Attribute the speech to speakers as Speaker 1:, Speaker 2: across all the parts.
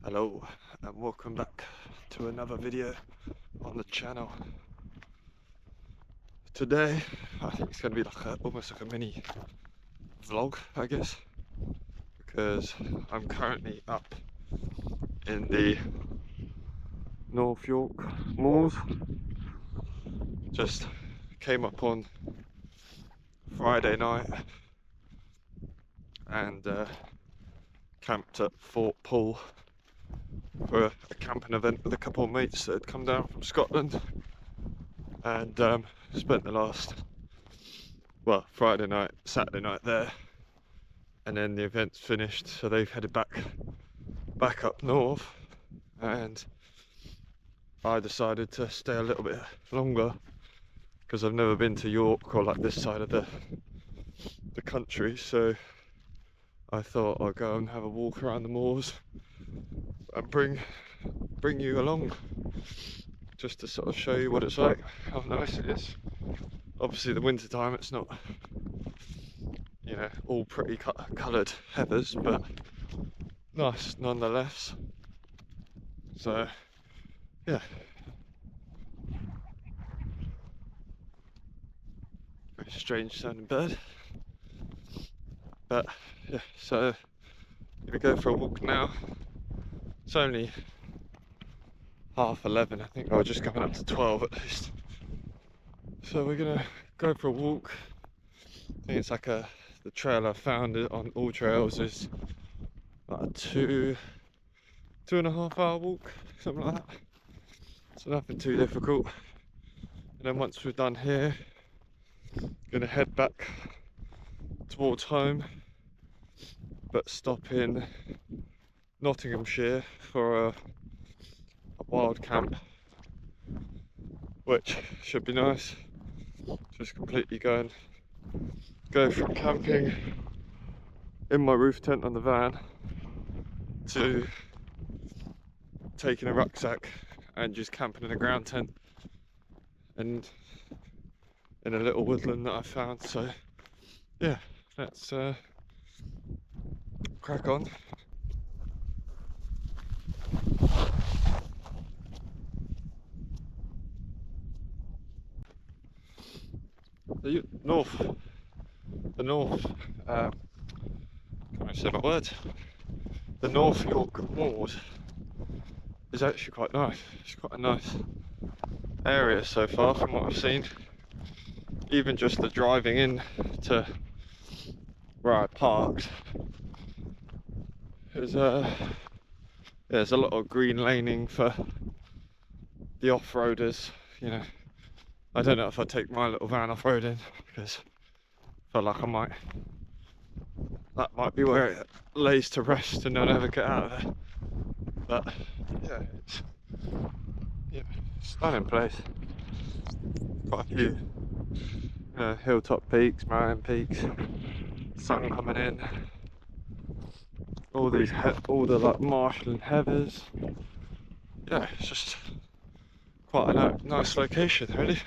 Speaker 1: Hello and welcome back to another video on the channel. Today I think it's going to be like almost like a mini vlog, I guess, because I'm currently up in the North York Moors. Just came up on Friday night and camped at Fort Paul for a camping event with a couple of mates that had come down from Scotland, and spent the last, well, Friday night, Saturday night there, and then the event's finished, so they've headed back up north, and I decided to stay a little bit longer because I've never been to York or like this side of the country, so I thought I'd go and have a walk around the moors and bring you along, just to sort of show you what it's like, how nice it is. Obviously the winter time it's not, you know, all pretty coloured heathers, but nice nonetheless. So yeah, very strange sounding bird, but yeah, so I'm gonna go for a walk now. It's only 11:30, I think, or just coming up to 12 at least. So we're gonna go for a walk. I think it's like the trail I found on All Trails is like a 2.5 hour walk, something like that. So nothing too difficult. And then once we're done here, gonna head back towards home, but stop in Nottinghamshire for a wild camp, which should be nice. Just completely go from camping in my roof tent on the van to taking a rucksack and just camping in a ground tent and in a little woodland that I found. So yeah, let's crack on. The north, can't really say my words. The North York Moors is actually quite nice. It's quite a nice area so far from what I've seen. Even just the driving in to where I parked, there's a lot of green laning for the off-roaders, you know. I don't know if I take my little van off-roading because I feel like that might be where it lays to rest and I'll never get out of there. But yeah, it's stunning place. Quite a few, you know, hilltop peaks, mountain peaks, sun coming in, all the like marshland heathers. Yeah, it's just quite a nice location really.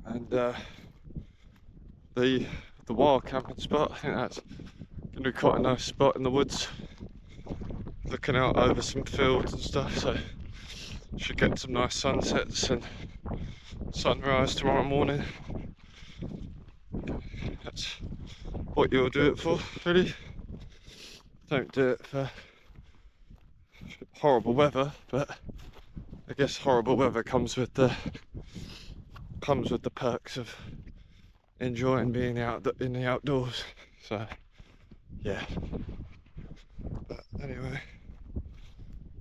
Speaker 1: And the wild camping spot, I think that's gonna be quite a nice spot in the woods, looking out over some fields and stuff, so should get some nice sunsets and sunrise tomorrow morning. That's what you'll do it for, really. Don't do it for horrible weather, but I guess horrible weather comes with the perks of enjoying being in the outdoors. So yeah, but anyway,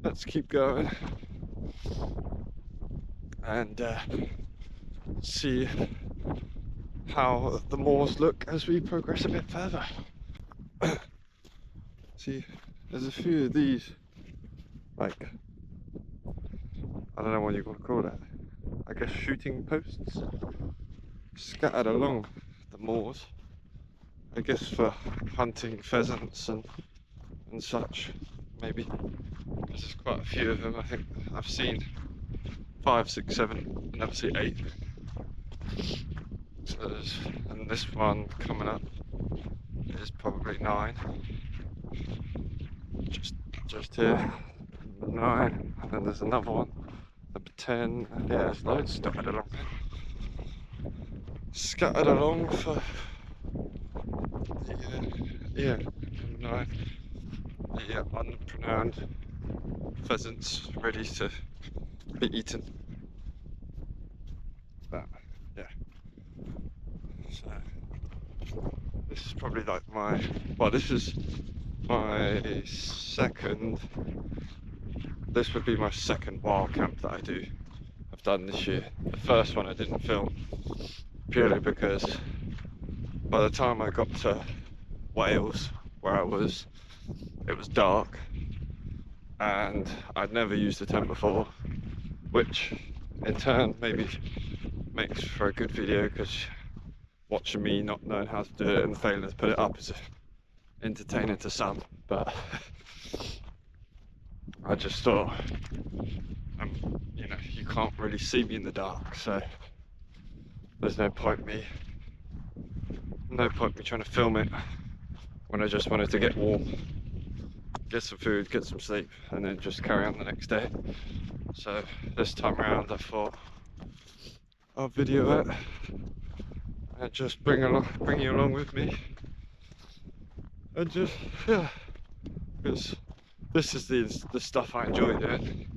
Speaker 1: let's keep going and see how the moors look as we progress a bit further. See, there's a few of these, like, I don't know what you want to call that, I guess shooting posts scattered along the moors, I guess for hunting pheasants and such, maybe. There's quite a few of them. I think I've seen 5, 6, 7, I never see 8. So and this one coming up is probably 9. Just just here, number 9, and then there's another one, number 10, and yeah, there's loads dotted along there. Scattered along for yeah, number 9, the unpronounced pheasants ready to be eaten. But yeah, so this is probably like this is my second. This would be my second wild camp that I've done this year. The first one I didn't film purely because by the time I got to Wales, where it was dark, and I'd never used a tent before, which in turn maybe makes for a good video because watching me not knowing how to do it and failing to put it up is entertaining to some, but I just thought, you can't really see me in the dark, so there's no point me trying to film it when I just wanted to get warm, get some food, get some sleep, and then just carry on the next day. So this time around I thought I'll video it and just bring you along with me, and just because this is the stuff I enjoy doing,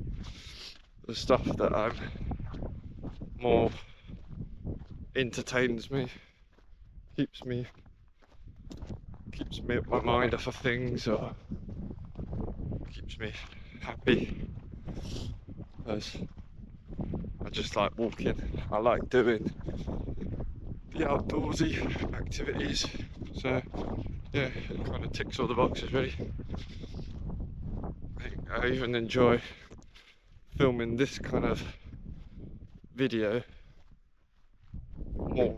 Speaker 1: the stuff that I'm more entertains me, keeps me my mind off of things, or keeps me happy, because I just like walking. I like doing the outdoorsy activities, so yeah, it kind of ticks all the boxes really. I even enjoy filming this kind of video more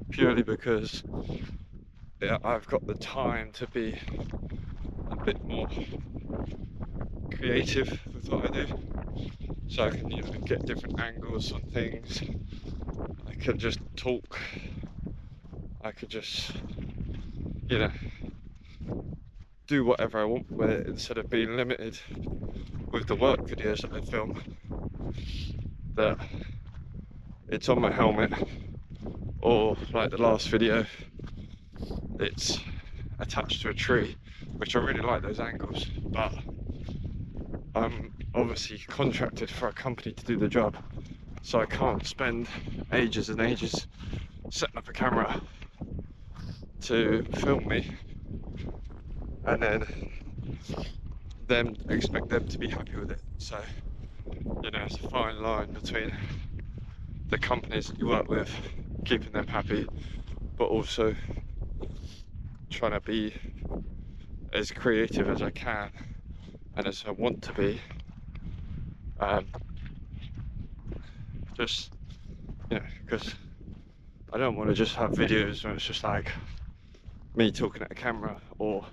Speaker 1: purely because I've got the time to be a bit more creative with what I do, so I can get different angles on things. I could just talk, I could just do whatever I want with it, instead of being limited with the work videos that I film, that it's on my helmet, or like the last video, it's attached to a tree, which I really like those angles, but I'm obviously contracted for a company to do the job, so I can't spend ages and ages setting up a camera to film me and then expect them to be happy with it. So it's a fine line between the companies that you work with, keeping them happy, but also trying to be as creative as I can and as I want to be, just because I don't want to just have videos where it's just like me talking at a camera or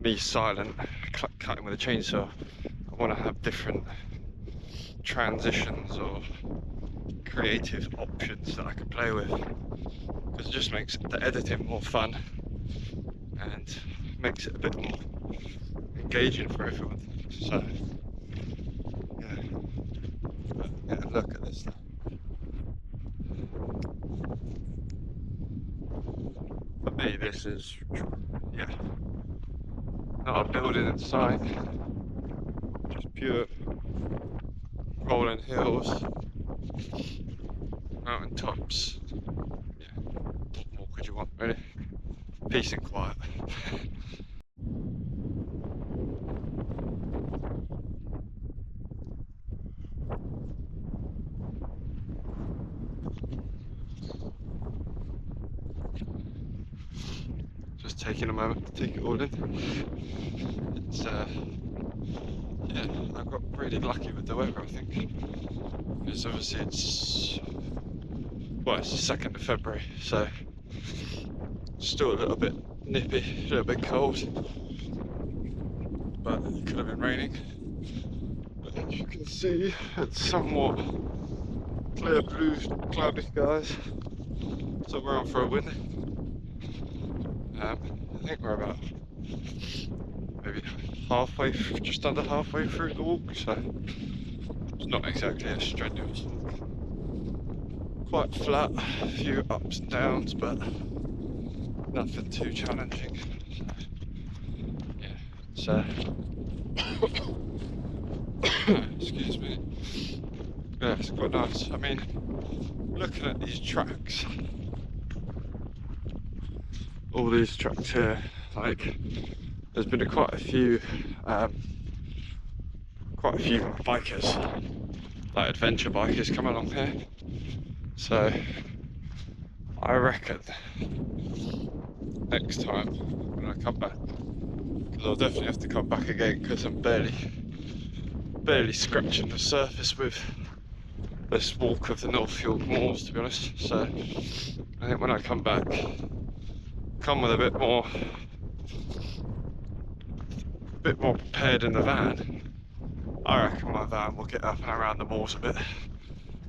Speaker 1: me silent cutting with a chainsaw. I want to have different transitions or creative options that I can play with, because it just makes the editing more fun and makes it a bit more engaging for everyone. So yeah, look at this stuff. For me, this is not a building inside, just pure rolling hills, mountain tops. What more could you want, really? Peace and quiet. Just taking a moment to take it all in. It's I got really lucky with the weather, I think, because obviously it's the 2nd of February, so still a little bit nippy, a little bit cold, but it could have been raining. But as you can see, it's somewhat clear blue, cloudy skies, so we're out for a win. I think we're about maybe just under halfway through the walk, so it's not exactly a strenuous walk. Quite flat, a few ups and downs, but nothing too challenging. So, excuse me. Yeah, it's quite nice. I mean, looking at these tracks, all these tracks here, like, there's been quite a few bikers, like adventure bikers, come along here. So I reckon next time when I come back, because I'll definitely have to come back again because I'm barely scratching the surface with this walk of the North York Moors, to be honest. So I think when I come back, come with a bit more prepared in the van. I reckon my van will get up and around the moors a bit.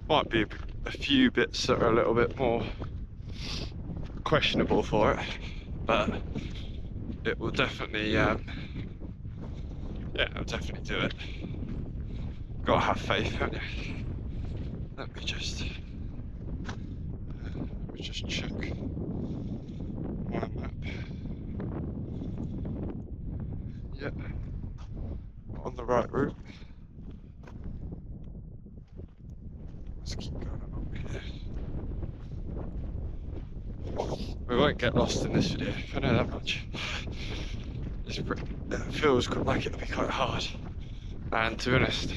Speaker 1: Might be a few bits that are a little bit more questionable for it, but it will definitely, yeah, it'll definitely do it. Gotta have faith, haven't you? Let me just check my map. Yep, on the right route. Let's keep going along here. We won't get lost in this video, I know that much. It feels like it'll be quite hard. And to be honest,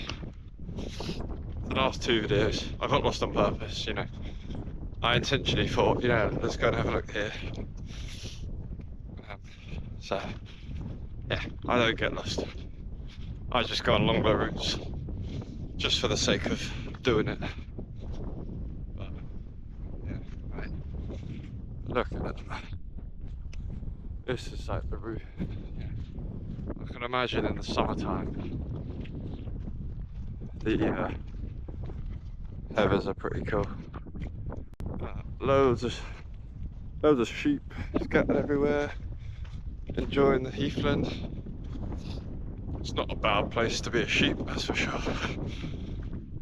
Speaker 1: the last two videos, I got lost on purpose, you know. I intentionally thought, you know, let's go and have a look here. So, yeah, I don't get lost. I just go on longer routes, just for the sake of doing it. But, yeah, right. Look at that. This is like the route. Yeah. I can imagine in the summertime, the heathers are pretty cool. Loads of sheep scattered everywhere, enjoying the heathland. It's not a bad place to be a sheep, that's for sure.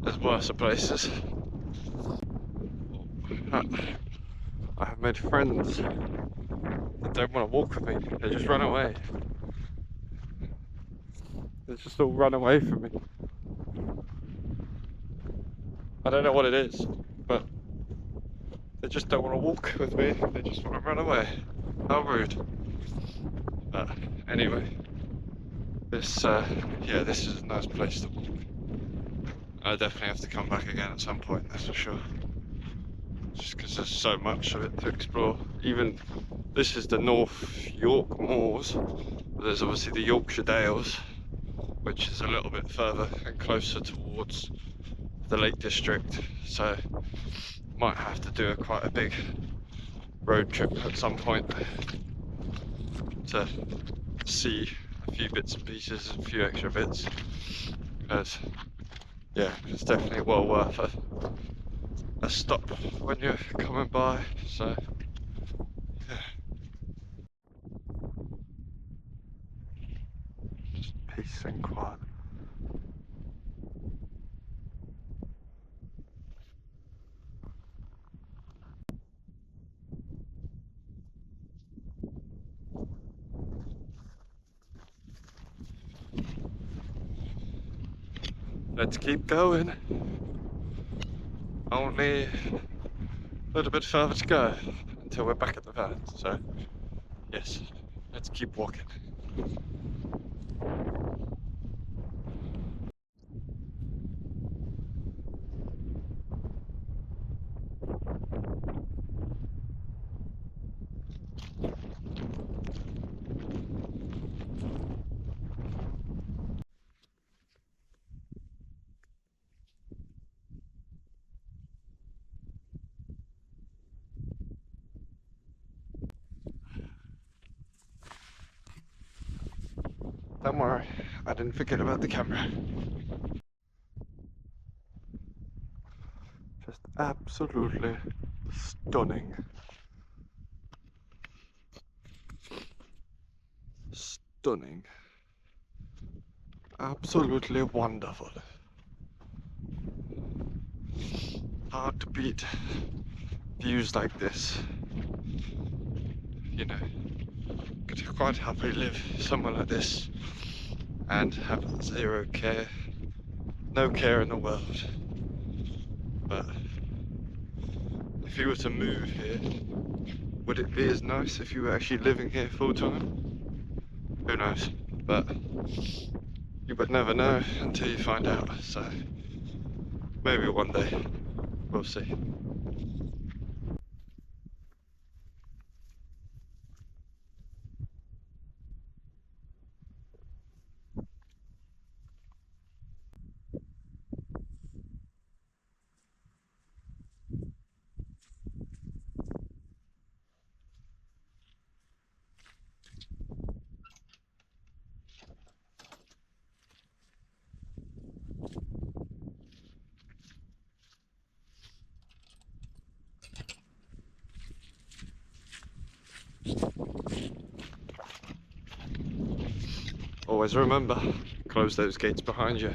Speaker 1: There's worse places. I have made friends that don't want to walk with me. They just run away. They just all run away from me. I don't know what it is, but they just don't want to walk with me. They just want to run away. How rude. But anyway, this is a nice place to walk. I definitely have to come back again at some point, that's for sure. Just because there's so much of it to explore. Even this is the North York Moors. There's obviously the Yorkshire Dales, which is a little bit further and closer towards the Lake District. So might have to do quite a big road trip at some point to see a few bits and pieces, a few extra bits. Because yeah, it's definitely well worth a stop when you're coming by. So yeah, just peace and quiet. Let's keep going. Only a little bit further to go until we're back at the van. So yes, let's keep walking. Don't worry, I didn't forget about the camera. Just absolutely stunning. Stunning. Absolutely wonderful. Hard to beat views like this. You know, could quite happily live somewhere like this and have zero care, no care in the world. But if you were to move here, would it be as nice if you were actually living here full time? Who knows? But you would never know until you find out. So maybe one day we'll see. Always remember, close those gates behind you.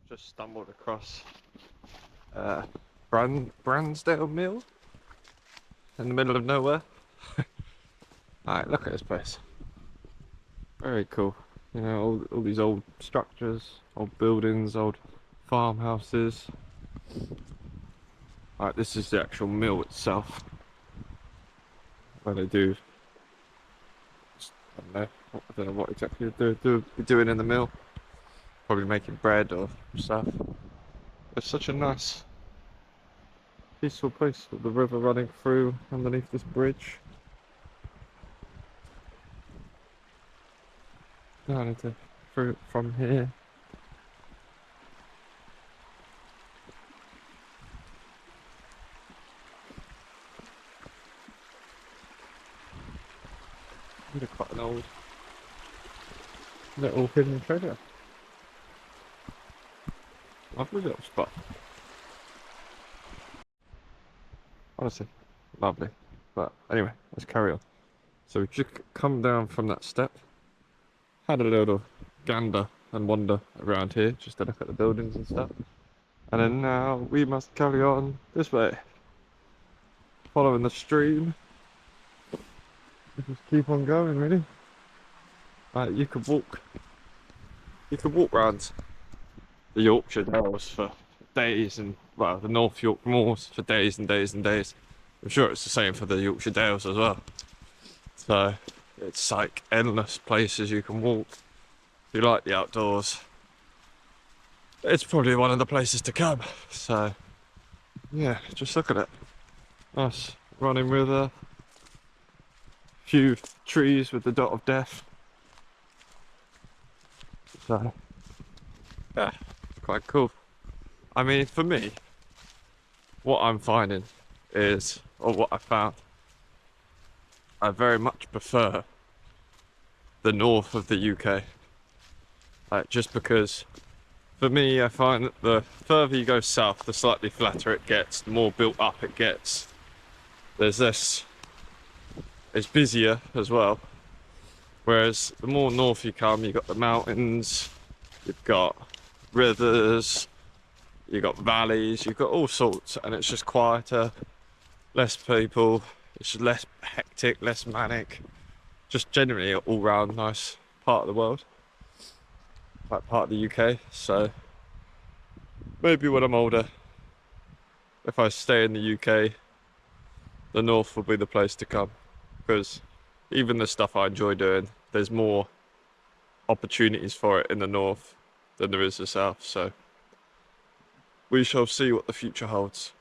Speaker 1: Just stumbled across Bransdale Mill in the middle of nowhere. Alright, look at this place. Very cool. You know, all these old structures, old buildings, old farmhouses. Alright, this is the actual mill itself. Where they do, I don't know what exactly they're doing in the mill. Probably making bread or stuff. It's such a nice, peaceful place with the river running through underneath this bridge. Down into through from here. Really quite an old little hidden treasure. Lovely little spot. Honestly, lovely. But anyway, let's carry on. So we just come down from that step, had a little gander and wander around here just to look at the buildings and stuff. And then now we must carry on this way, following the stream. Just keep on going, really. You could walk round the Yorkshire Dales for days, and well, the North York Moors for days and days and days. I'm sure it's the same for the Yorkshire Dales as well. So it's like endless places you can walk. If you like the outdoors, it's probably one of the places to come. So yeah, just look at it. Us running with a few trees with the dot of death. So yeah, quite cool. I mean, for me, what I'm finding is, or what I found, I very much prefer the north of the UK. Just because, for me, I find that the further you go south, the slightly flatter it gets, the more built up it gets. There's less, it's busier as well. Whereas the more north you come, you've got the mountains, you've got rivers, you've got valleys, you've got all sorts, and it's just quieter, less people, it's just less hectic, less manic, just generally an all-round nice part of the world, like part of the UK. So maybe when I'm older, if I stay in the UK, the north will be the place to come, because even the stuff I enjoy doing, there's more opportunities for it in the north than there is the south. So we shall see what the future holds.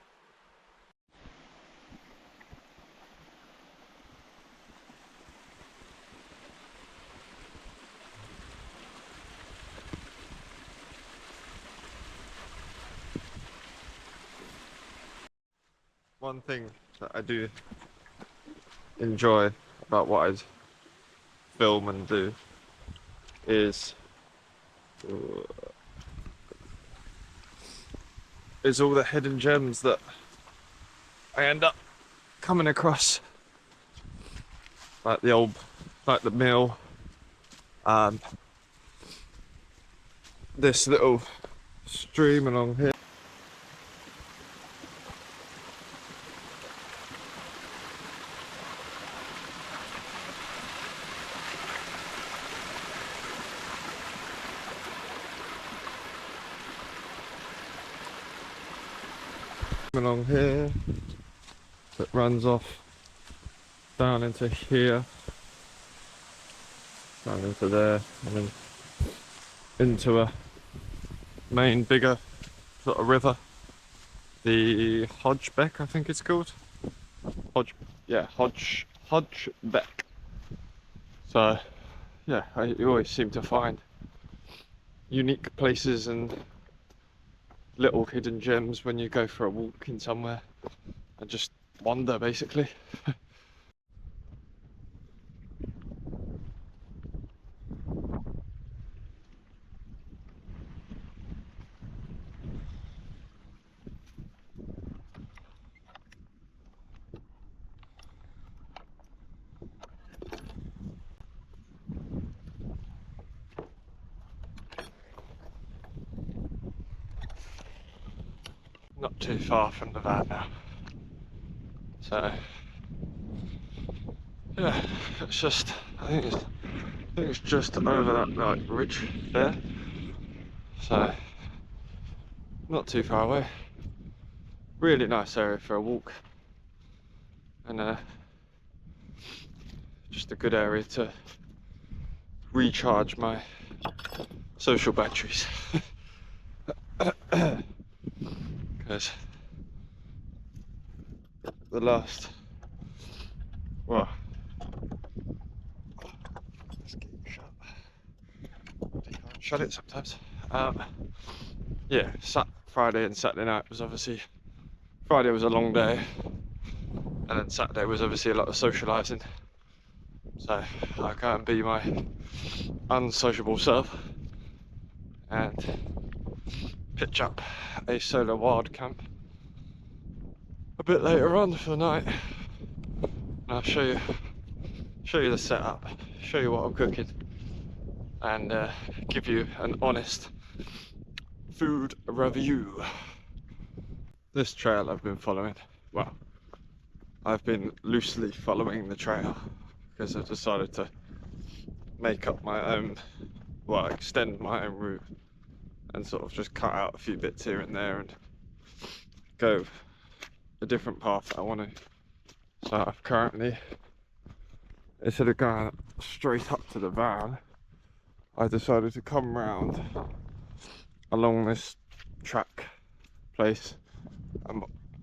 Speaker 1: One thing that I do enjoy about what I film and do is is all the hidden gems that I end up coming across, like the mill, this little stream along here. Along here that runs off down into here, down into there, and then into a main bigger sort of river, the Hodgebeck, I think it's called. Hodgebeck. So yeah, you always seem to find unique places and little hidden gems when you go for a walk in somewhere and just wander, basically. Not too far from the van now, so yeah, it's just, I think it's just over that like ridge there, so not too far away. Really nice area for a walk, and just a good area to recharge my social batteries. Because the last, well, let's keep it shut. You can't shut it sometimes. Yeah, Friday and Saturday night was obviously, Friday was a long day, and then Saturday was obviously a lot of socialising. So I can't be my unsociable self and pitch up a solar wild camp a bit later on for the night. And I'll show you the setup, show you what I'm cooking, and give you an honest food review. This trail I've been following, well, I've been loosely following the trail because I've decided to make up my own, well, extend my own route and sort of just cut out a few bits here and there and go a different path that I want to. So I've currently, instead of going straight up to the van, I decided to come round along this track place,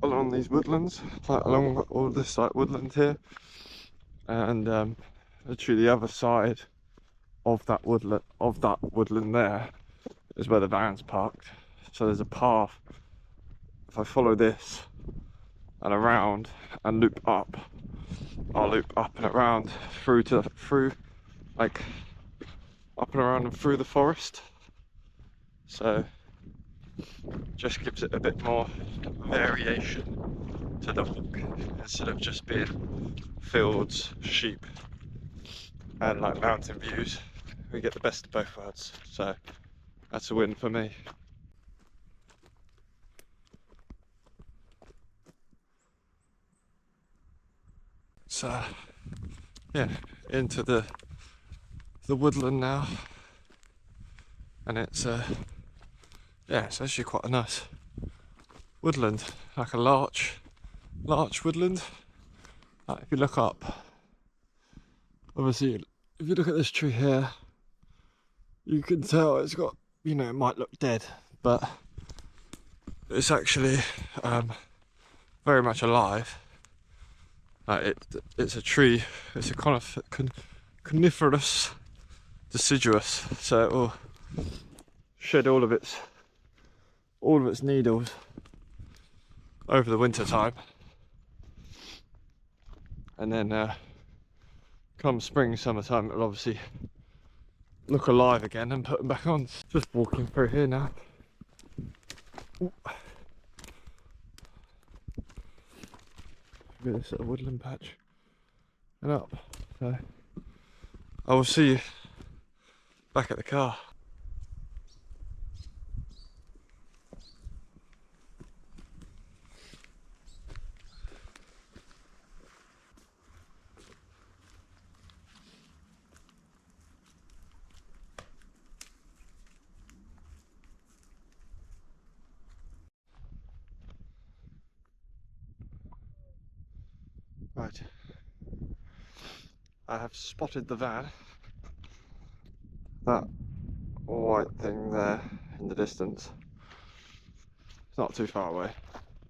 Speaker 1: along these woodlands, like along all this like woodland here, and literally the other side of that woodland there is where the van's parked. So there's a path. If I follow this and around and loop up, I'll loop up and around through like up and around and through the forest. So just gives it a bit more variation to the walk instead of just being fields, sheep and like mountain views. We get the best of both worlds, so that's a win for me. So yeah, into the woodland now, and it's yeah, it's actually quite a nice woodland, like a larch woodland. Like if you look up, obviously if you look at this tree here, you can tell it's got, you know, it might look dead, but it's actually very much alive. It's a tree, it's a coniferous deciduous, so it will shed all of its needles over the winter time, and then come spring, summertime, it'll obviously look alive again and put them back on. Just walking through here now. Ooh. through this little woodland patch and up. So I will see you back at the car. Right, I have spotted the van. That white thing there in the distance. It's not too far away,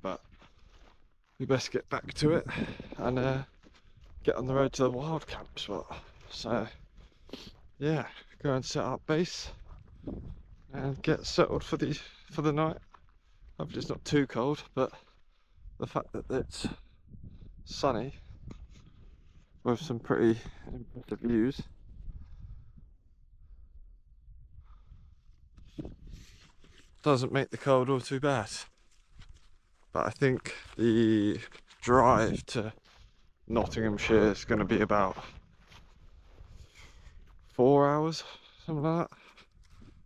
Speaker 1: but we best get back to it and get on the road to the wild camp spot. So yeah, go and set up base and get settled for the night. Hopefully it's not too cold, but the fact that it's sunny with some pretty impressive views doesn't make the cold all too bad. But I think the drive to Nottinghamshire is going to be about 4 hours, something like that,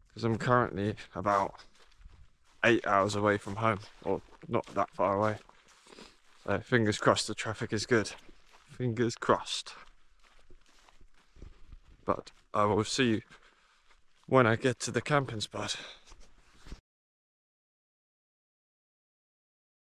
Speaker 1: because I'm currently about 8 hours away from home, or not that far away. So fingers crossed the traffic is good. Fingers crossed. But I will see you when I get to the camping spot.